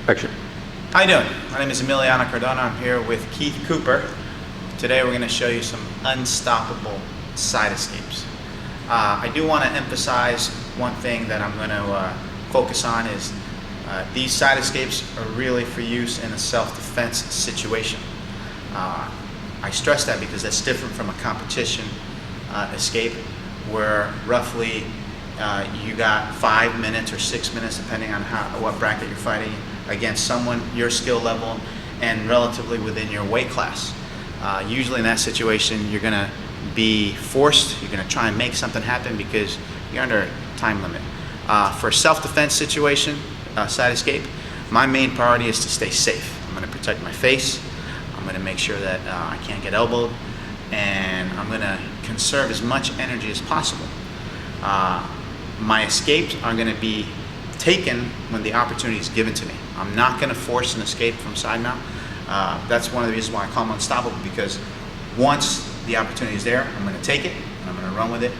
Action. How you doing? My name is Emiliano Cardona. I'm here with Keith Cooper. Today we're going to show you some unstoppable side escapes. I do want to emphasize one thing that I'm going to focus on is these side escapes are really for use in a self-defense situation. I stress that because that's different from a competition escape where roughly you got 5 minutes or 6 minutes depending on what bracket you're fighting against someone your skill level and relatively within your weight class. Usually in that situation you're going to be forced, you're going to try and make something happen because you're under a time limit. For a self-defense situation, side escape, my main priority is to stay safe. I'm going to protect my face, I'm going to make sure that I can't get elbowed, and I'm going to conserve as much energy as possible. My escapes are going to be taken when the opportunity is given to me. I'm not going to force an escape from side mount. That's one of the reasons why I call them unstoppable, because once the opportunity is there, I'm going to take it, and I'm going to run with it,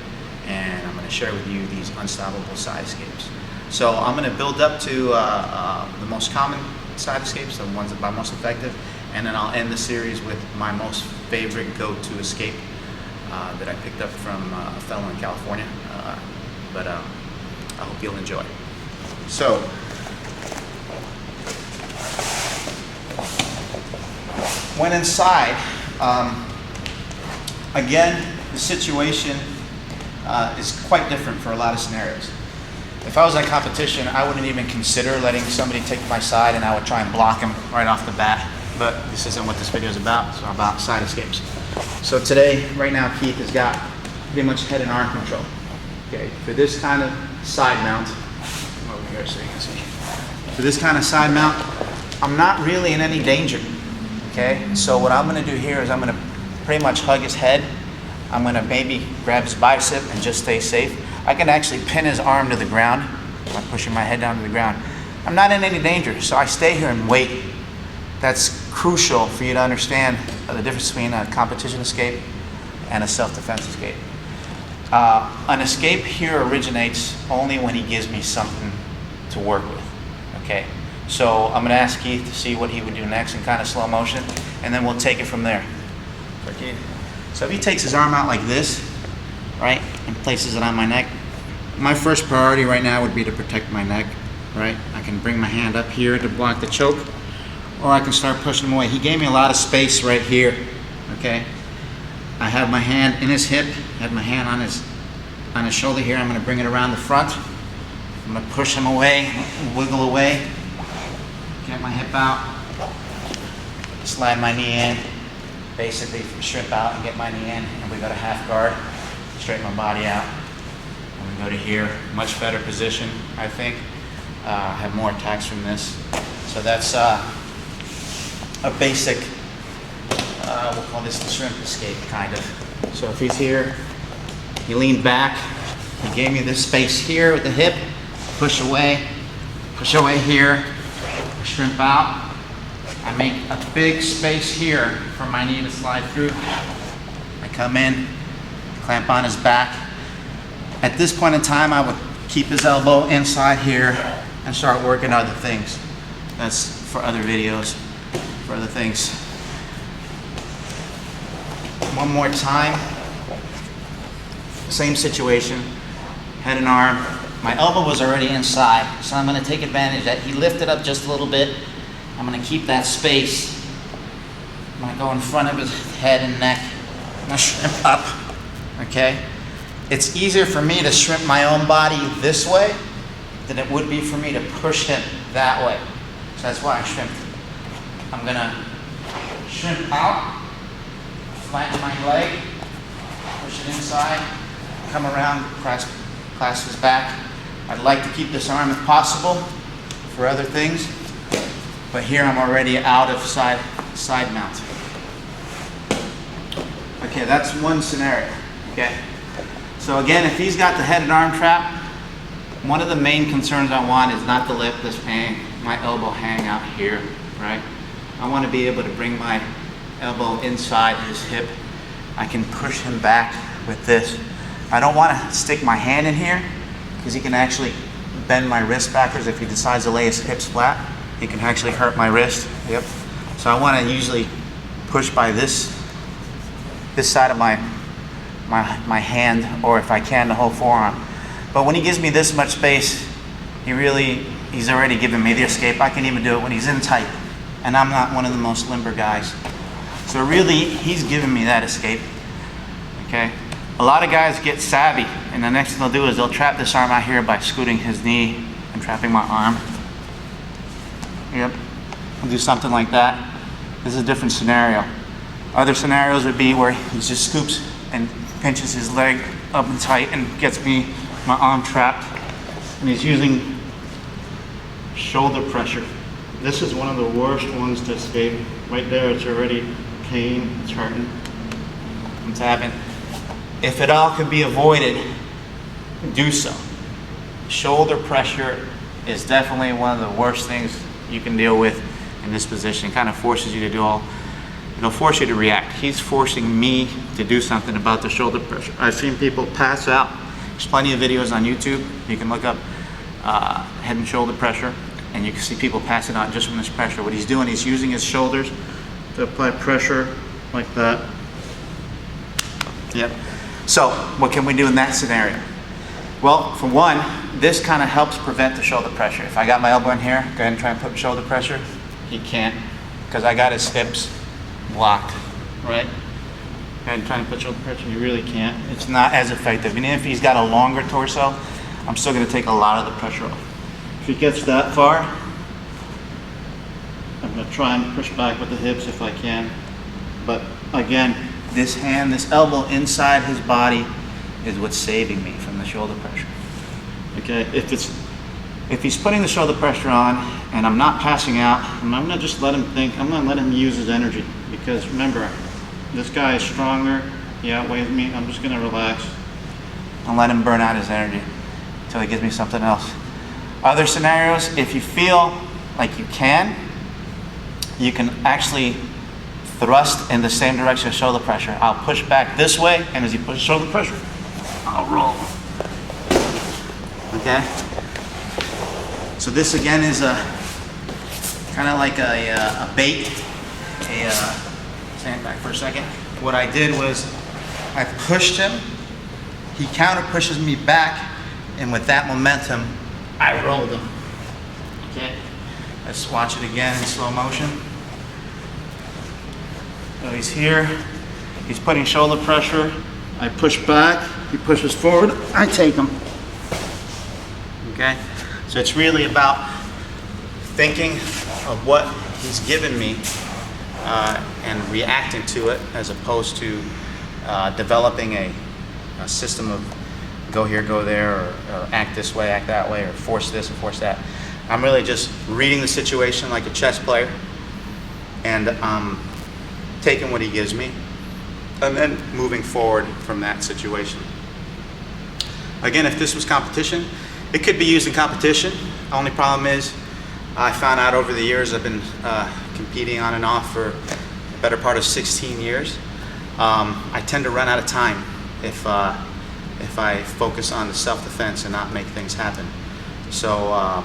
and I'm going to share with you these unstoppable side escapes. So I'm going to build up to the most common side escapes, the ones that are most effective, and then I'll end the series with my most favorite go-to escape that I picked up from a fellow in California. But I hope you'll enjoy. So, when inside, again, the situation is quite different for a lot of scenarios. If I was in a competition, I wouldn't even consider letting somebody take my side, and I would try and block him right off the bat. But this isn't what this video is about. It's about side escapes. So today, right now, Keith has got pretty much head and arm control. Okay, for this kind of side mount, over here so you can see. For this kind of side mount, I'm not really in any danger. Okay, so what I'm going to do here is I'm going to pretty much hug his head. I'm going to maybe grab his bicep and just stay safe. I can actually pin his arm to the ground by pushing my head down to the ground. I'm not in any danger, so I stay here and wait. That's crucial for you to understand the difference between a competition escape and a self-defense escape. An escape here originates only when he gives me something to work with. Okay, so I'm going to ask Keith to see what he would do next in kind of slow motion, and then we'll take it from there. Okay. So if he takes his arm out like this, right, and places it on my neck, my first priority right now would be to protect my neck, right? I can bring my hand up here to block the choke, or I can start pushing him away. He gave me a lot of space right here, okay? I have my hand in his hip, have my hand on his shoulder here. I'm going to bring it around the front. I'm going to push him away, wiggle away, get my hip out, slide my knee in, basically strip out and get my knee in, and we go to half guard, straighten my body out, and we go to here. Much better position, I think. Have more attacks from this. So that's a basic, we'll call this the shrimp escape, kind of. So if he's here, he leaned back, he gave me this space here with the hip, push away here, shrimp out. I make a big space here for my knee to slide through. I come in, clamp on his back. At this point in time, I would keep his elbow inside here and start working other things. That's for other videos, for other things. One more time. Same situation, head and arm. My elbow was already inside, so I'm going to take advantage that he lifted up just a little bit. I'm going to keep that space. I'm going to go in front of his head and neck. I'm going to shrimp up, okay? It's easier for me to shrimp my own body this way than it would be for me to push him that way. So that's why I shrimped. I'm going to shrimp out, flatten my leg, push it inside, come around, clasp his back. I'd like to keep this arm if possible for other things, but here I'm already out of side mount. Okay, that's one scenario, okay? So again, if he's got the head and arm trap, one of the main concerns I want is not to let my elbow hang out here, right? I want to be able to bring my elbow inside his hip. I can push him back with this. I don't want to stick my hand in here because he can actually bend my wrist backwards if he decides to lay his hips flat. It can actually hurt my wrist. Yep. So I want to usually push by this side of my hand, or if I can, the whole forearm. But when he gives me this much space, he's already given me the escape. I can even do it when he's in tight, and I'm not one of the most limber guys. So really, he's giving me that escape. Okay. A lot of guys get savvy, and the next thing they'll do is they'll trap this arm out here by scooting his knee and trapping my arm. Yep. I'll do something like that. This is a different scenario. Other scenarios would be where he just scoops and pinches his leg up and tight and gets my arm trapped. And he's using shoulder pressure. This is one of the worst ones to escape. Right there, it's already pain, it's hurting. I'm tapping. If it all could be avoided, do so. Shoulder pressure is definitely one of the worst things you can deal with in this position. It kind of forces you to do it'll force you to react. He's forcing me to do something about the shoulder pressure. I've seen people pass out. There's plenty of videos on YouTube. You can look up head and shoulder pressure, and you can see people passing out just from this pressure. What he's doing, he's using his shoulders to apply pressure like that. Yep. So what can we do in that scenario? Well, for one, this kind of helps prevent the shoulder pressure. If I got my elbow in here, go ahead and try and put shoulder pressure. He can't, because I got his hips blocked, right? Go ahead and try and put shoulder pressure. You really can't. It's not as effective. And if he's got a longer torso, I'm still going to take a lot of the pressure off. If he gets that far, I'm going to try and push back with the hips if I can. But again, this elbow inside his body is what's saving me from the shoulder pressure. Okay, if he's putting the shoulder pressure on and I'm not passing out, I'm gonna just let him think, I'm gonna let him use his energy, because remember, this guy is stronger, he outweighs me. I'm just gonna relax and let him burn out his energy until he gives me something else. Other scenarios, if you feel like you can actually thrust in the same direction as shoulder pressure. I'll push back this way, and as he pushes shoulder pressure, I'll roll. Okay? So this again is kind of like a bait. Stand back for a second. What I did was I pushed him, he counter pushes me back, and with that momentum, I rolled him. Okay? Let's watch it again in slow motion. So he's here, he's putting shoulder pressure, I push back, he pushes forward, I take him. Okay? So it's really about thinking of what he's given me and reacting to it, as opposed to developing a system of go here, go there, or act this way, act that way, or force this or force that. I'm really just reading the situation like a chess player, and taking what he gives me, and then moving forward from that situation. Again, if this was competition, it could be used in competition. The only problem is, I found out over the years, I've been competing on and off for the better part of 16 years. I tend to run out of time if I focus on the self-defense and not make things happen. So,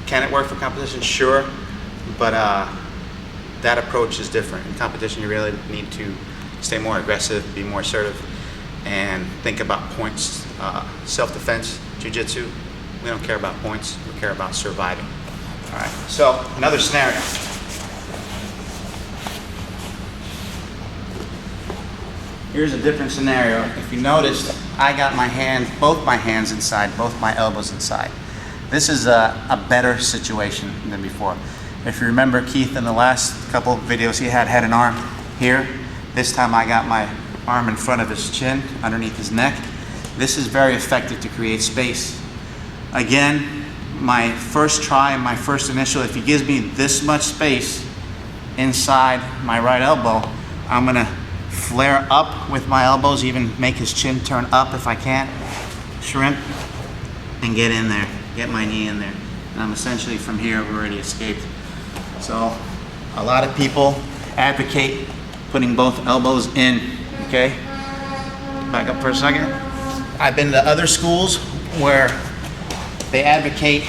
can it work for competition? Sure, but that approach is different. In competition, you really need to stay more aggressive, be more assertive, and think about points. Self-defense, jiu-jitsu, we don't care about points, we care about surviving. All right, so another scenario. Here's a different scenario. If you noticed, I got both my hands inside, both my elbows inside. This is a better situation than before. If you remember Keith in the last couple of videos, he had an arm here. This time I got my arm in front of his chin, underneath his neck. This is very effective to create space. Again, my first try and my first initial, if he gives me this much space inside my right elbow, I'm gonna flare up with my elbows, even make his chin turn up if I can, shrimp, and get in there, get my knee in there. And I'm essentially from here, I've already escaped. So a lot of people advocate putting both elbows in, okay? Back up for a second. I've been to other schools where they advocate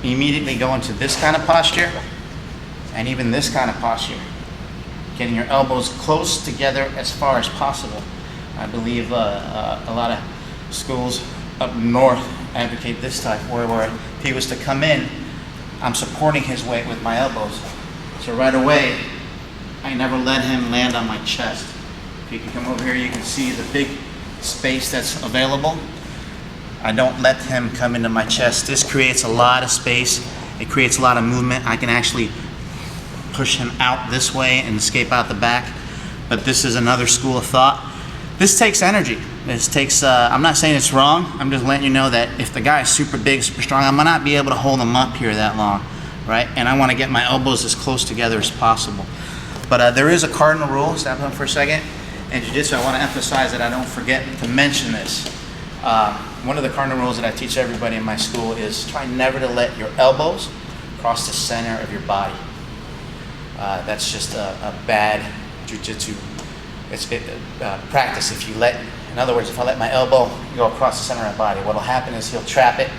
immediately go into this kind of posture and even this kind of posture. Getting your elbows close together as far as possible. I believe a lot of schools up north advocate this type, where if he was to come in, I'm supporting his weight with my elbows. So right away, I never let him land on my chest. If you can come over here, you can see the big space that's available. I don't let him come into my chest. This creates a lot of space. It creates a lot of movement. I can actually push him out this way and escape out the back. But this is another school of thought. This takes energy. This takes, I'm not saying it's wrong. I'm just letting you know that if the guy is super big, super strong, I might not be able to hold him up here that long, right? And I want to get my elbows as close together as possible. But there is a cardinal rule. Stop on for a second. In Jiu-Jitsu, I want to emphasize that I don't forget to mention this. One of the cardinal rules that I teach everybody in my school is try never to let your elbows cross the center of your body. That's just a bad Jiu-Jitsu practice. If you let, in other words, if I let my elbow go across the center of my body, what'll happen is he'll trap it,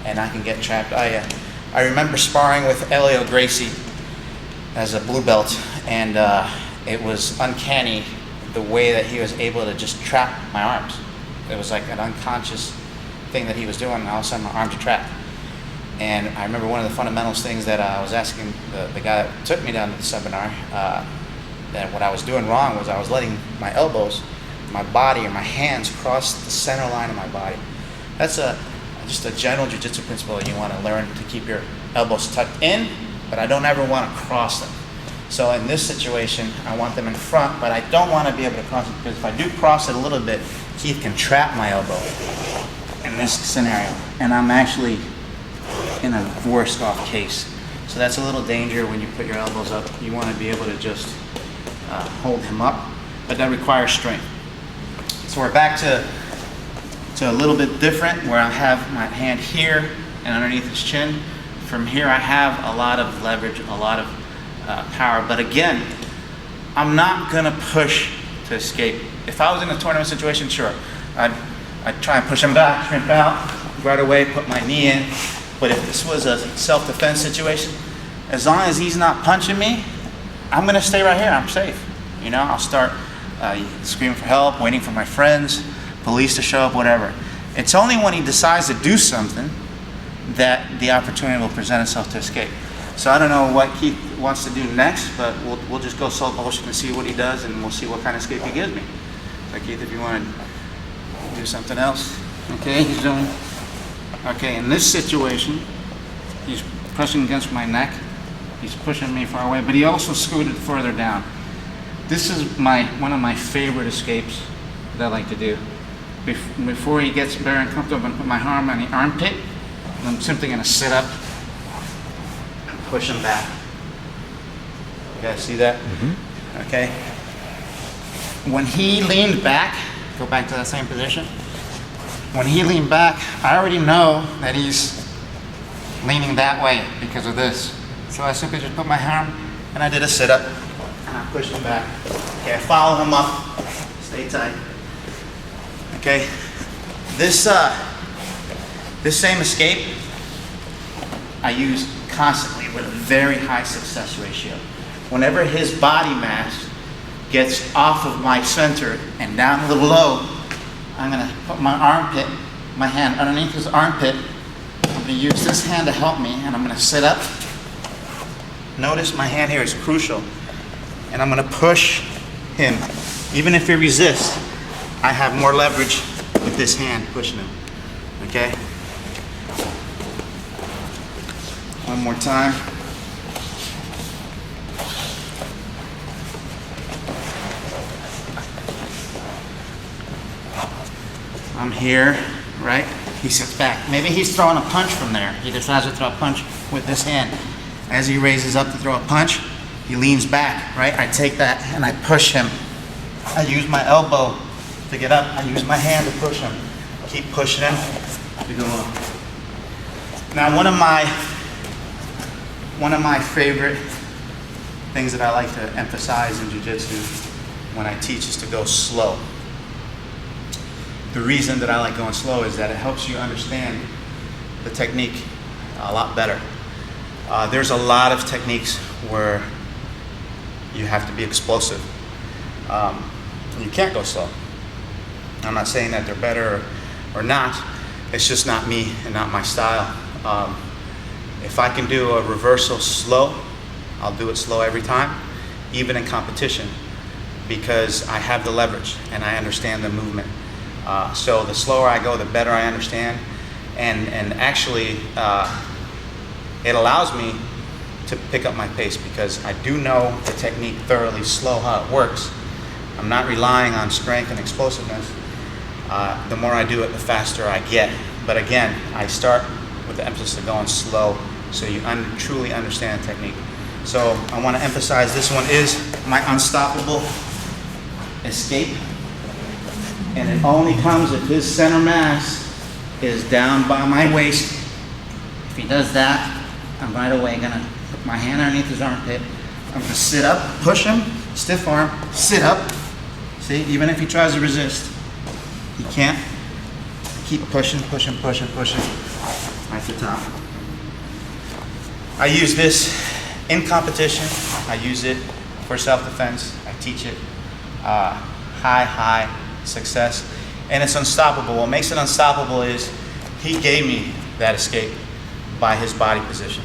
and I can get trapped. I remember sparring with Elio Gracie as a blue belt, and it was uncanny the way that he was able to just trap my arms. It was like an unconscious thing that he was doing, and all of a sudden my arms are trapped. And I remember one of the fundamentals things that I was asking the guy that took me down to the seminar, that what I was doing wrong was I was letting my elbows, my body, and my hands cross the center line of my body. That's just a general jiu-jitsu principle that you want to learn, to keep your elbows tucked in, but I don't ever want to cross them. So in this situation, I want them in front, but I don't want to be able to cross it, because if I do cross it a little bit, Keith can trap my elbow in this scenario, and I'm actually in a worse off case. So that's a little danger when you put your elbows up. You want to be able to just hold him up, but that requires strength. So we're back to a little bit different, where I have my hand here and underneath his chin. From here I have a lot of leverage, a lot of power, but again, I'm not gonna push to escape. If I was in a tournament situation, sure, I'd try and push him back, shrimp out, right away, put my knee in. But if this was a self-defense situation, as long as he's not punching me, I'm gonna stay right here, I'm safe. You know, I'll start screaming for help, waiting for my friends, police to show up, whatever. It's only when he decides to do something that the opportunity will present itself to escape. So I don't know what Keith wants to do next, but we'll just go slow motion and see what he does, and we'll see what kind of escape he gives me. So Keith, if you want to do something else. Okay, he's doing, okay, in this situation, he's pressing against my neck. He's pushing me far away, but he also scooted further down. This is one of my favorite escapes that I like to do. Before he gets very uncomfortable, I'm going to put my arm on the armpit, and I'm simply going to sit up and push him back. You guys see that? Mm-hmm. Okay. When he leaned back, go back to that same position. When he leaned back, I already know that he's leaning that way because of this. So I simply just put my arm, and I did a sit-up, and I pushed him back. Okay, I follow him up, stay tight. Okay, this same escape I use constantly with a very high success ratio. Whenever his body mass gets off of my center and down a little low, I'm gonna put my armpit, my hand underneath his armpit. I'm gonna use this hand to help me, and I'm gonna sit up. Notice my hand here is crucial, and I'm gonna push him. Even if he resists, I have more leverage with this hand pushing him, okay? One more time. I'm here, right? He sits back. Maybe he's throwing a punch from there. He decides to throw a punch with this hand. As he raises up to throw a punch, he leans back, right? I take that and I push him. I use my elbow to get up. I use my hand to push him. Keep pushing him to go up. Now, one of my favorite things that I like to emphasize in jiu-jitsu when I teach is to go slow. The reason that I like going slow is that it helps you understand the technique a lot better. There's a lot of techniques where you have to be explosive. You can't go slow. I'm not saying that they're better or not. It's just not me and not my style. If I can do a reversal slow, I'll do it slow every time, even in competition, because I have the leverage and I understand the movement. So the slower I go, the better I understand. And actually, it allows me to pick up my pace because I do know the technique thoroughly slow, how it works. I'm not relying on strength and explosiveness. The more I do it, the faster I get. But again, I start with the emphasis of going slow so you truly understand the technique. So I want to emphasize this one is my unstoppable escape. And it only comes if his center mass is down by my waist. If he does that, I'm right away gonna put my hand underneath his armpit. I'm gonna sit up, push him, stiff arm, sit up. See, even if he tries to resist, he can't. Keep pushing, pushing, pushing, pushing, right to the top. I use this in competition. I use it for self-defense. I teach it high success, and it's unstoppable. What makes it unstoppable is he gave me that escape by his body position.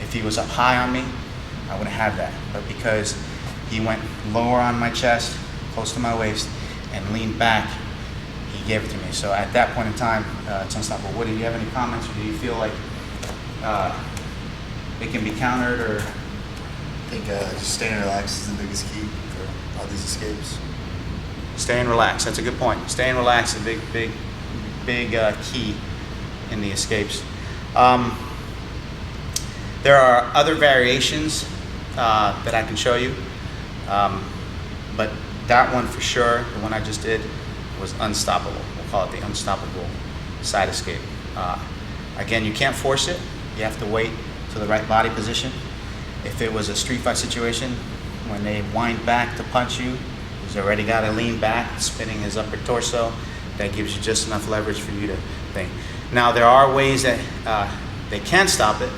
If he was up high on me, I wouldn't have that. But because he went lower on my chest, close to my waist, and leaned back, he gave it to me. So at that point in time, it's unstoppable. Woody, do you have any comments, or do you feel like it can be countered? Or I think just staying relaxed is the biggest key for all these escapes. Staying relaxed, that's a good point. Staying relaxed is a big key in the escapes. There are other variations that I can show you, but that one for sure, the one I just did, was unstoppable. We'll call it the unstoppable side escape. Again, you can't force it. You have to wait to the right body position. If it was a street fight situation, when they wind back to punch you, he's already got to lean back, spinning his upper torso. That gives you just enough leverage for you to think. Now, there are ways that they can stop it,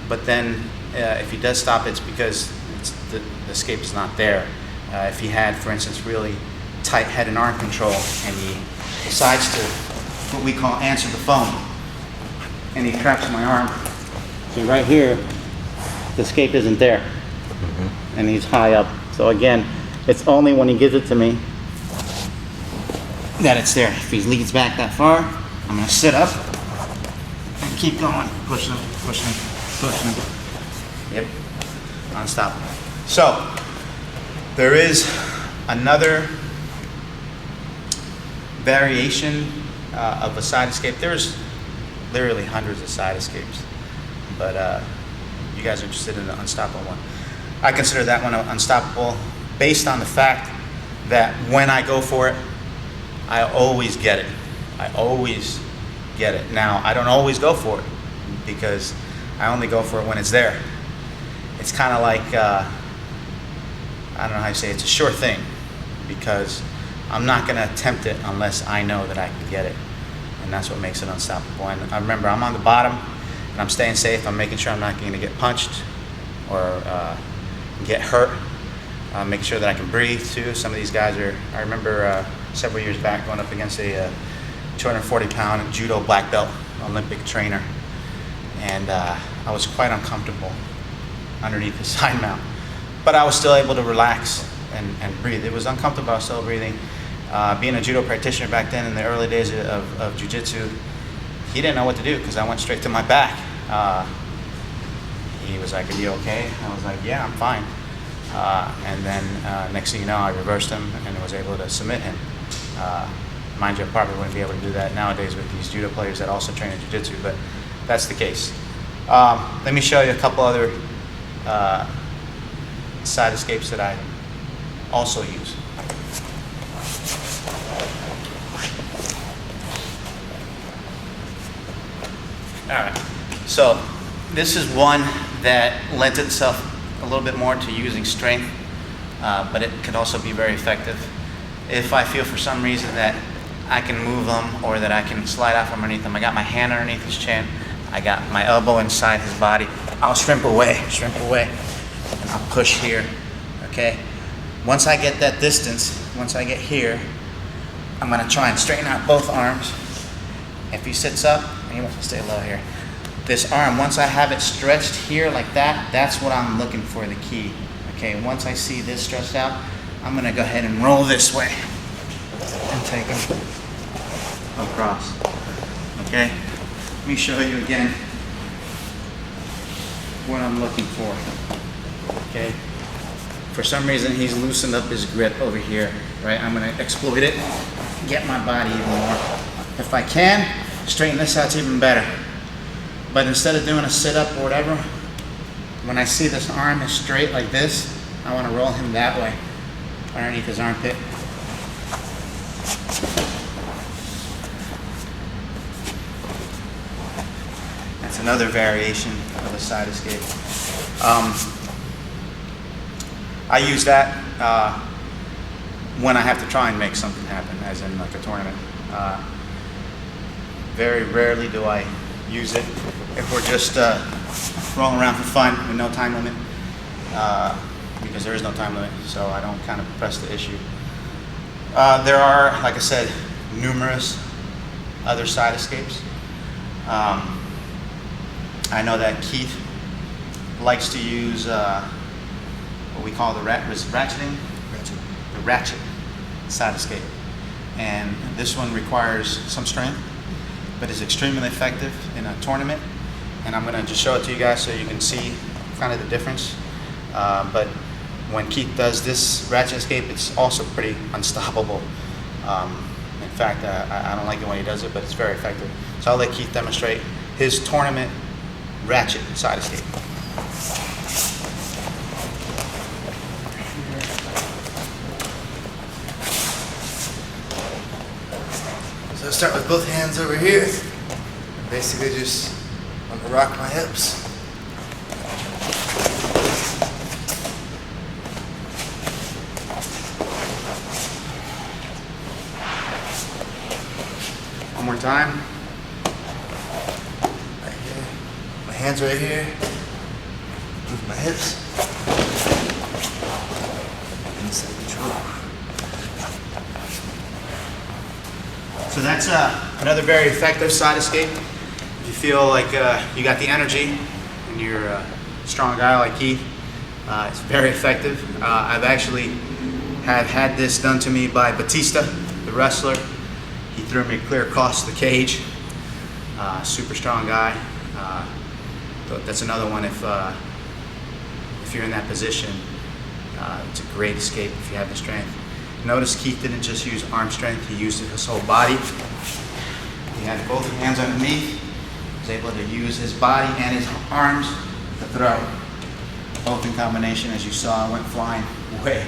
but then if he does stop it, it's because the escape is not there. If he had, for instance, really tight head and arm control, and he decides to, what we call answer the phone, and he traps my arm. See, right here, the escape isn't there, and he's high up. So again, it's only when he gives it to me that it's there. If he leads back that far, I'm gonna sit up and keep going, pushing him, pushing him, pushing him. Yep, unstoppable. So, there is another variation of a side escape. There's literally hundreds of side escapes, but you guys are interested in the unstoppable one. I consider that one unstoppable based on the fact that when I go for it, I always get it. I always get it. Now, I don't always go for it because I only go for it when it's there. It's kind of like, I don't know how you say it, it's a sure thing because I'm not going to attempt it unless I know that I can get it. And that's what makes it unstoppable. And I remember, I'm on the bottom and I'm staying safe. I'm making sure I'm not going to get punched or get hurt. Making sure that I can breathe too. Some of these guys are, I remember several years back going up against a 240-pound judo black belt Olympic trainer. And I was quite uncomfortable underneath the side mount. But I was still able to relax and breathe. It was uncomfortable, I was still breathing. Being a judo practitioner back then in the early days of jiu-jitsu, he didn't know what to do because I went straight to my back. He was like, "Are you okay?" I was like, "Yeah, I'm fine." And then next thing you know, I reversed him and was able to submit him. Mind you, I probably wouldn't be able to do that nowadays with these judo players that also train in jiu-jitsu, but that's the case. Let me show you a couple other side escapes that I also use. All right, so this is one that lends itself a little bit more to using strength, but it can also be very effective. If I feel for some reason that I can move them or that I can slide out from underneath them, I got my hand underneath his chin, I got my elbow inside his body. I'll shrimp away, and I'll push here, okay? Once I get that distance, once I get here, I'm gonna try and straighten out both arms. If he sits up, and he wants to stay low here. This arm, once I have it stretched here like that, that's what I'm looking for, the key. Okay, once I see this stretched out, I'm gonna go ahead and roll this way and take him across. Okay, let me show you again what I'm looking for. Okay, for some reason he's loosened up his grip over here, right? I'm gonna exploit it, get my body even more. If I can, straighten this out, it's even better. But instead of doing a sit-up or whatever, when I see this arm is straight like this, I want to roll him that way, underneath his armpit. That's another variation of a side escape. I use that when I have to try and make something happen, as in like a tournament. Very rarely do I use it if we're just rolling around for fun with no time limit, because there is no time limit, so I don't kind of press the issue. There are, like I said, numerous other side escapes. I know that Keith likes to use what we call the ratcheting, the ratchet side escape, and this one requires some strength, but is extremely effective in a tournament. And I'm gonna just show it to you guys so you can see kind of the difference. But when Keith does this ratchet escape, it's also pretty unstoppable. In fact, I don't like it when he does it, but it's very effective. So I'll let Keith demonstrate his tournament ratchet side escape. So I start with both hands over here. Basically just want to rock my hips. One more time. Right here. My hands right here. Move my hips. Inside control. So that's another very effective side escape. If you feel like you got the energy and you're a strong guy like Keith, it's very effective. I've actually had this done to me by Batista, the wrestler. He threw me clear across the cage. Super strong guy. That's another one if you're in that position. It's a great escape if you have the strength. Notice Keith didn't just use arm strength, he used his whole body. He had both hands underneath. He was able to use his body and his arms to throw. Both in combination, as you saw, I went flying away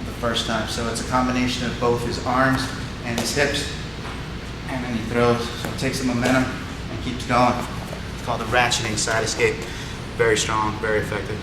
the first time. So it's a combination of both his arms and his hips, and then he throws. So it takes the momentum and keeps going. It's called the ratcheting side escape. Very strong, very effective.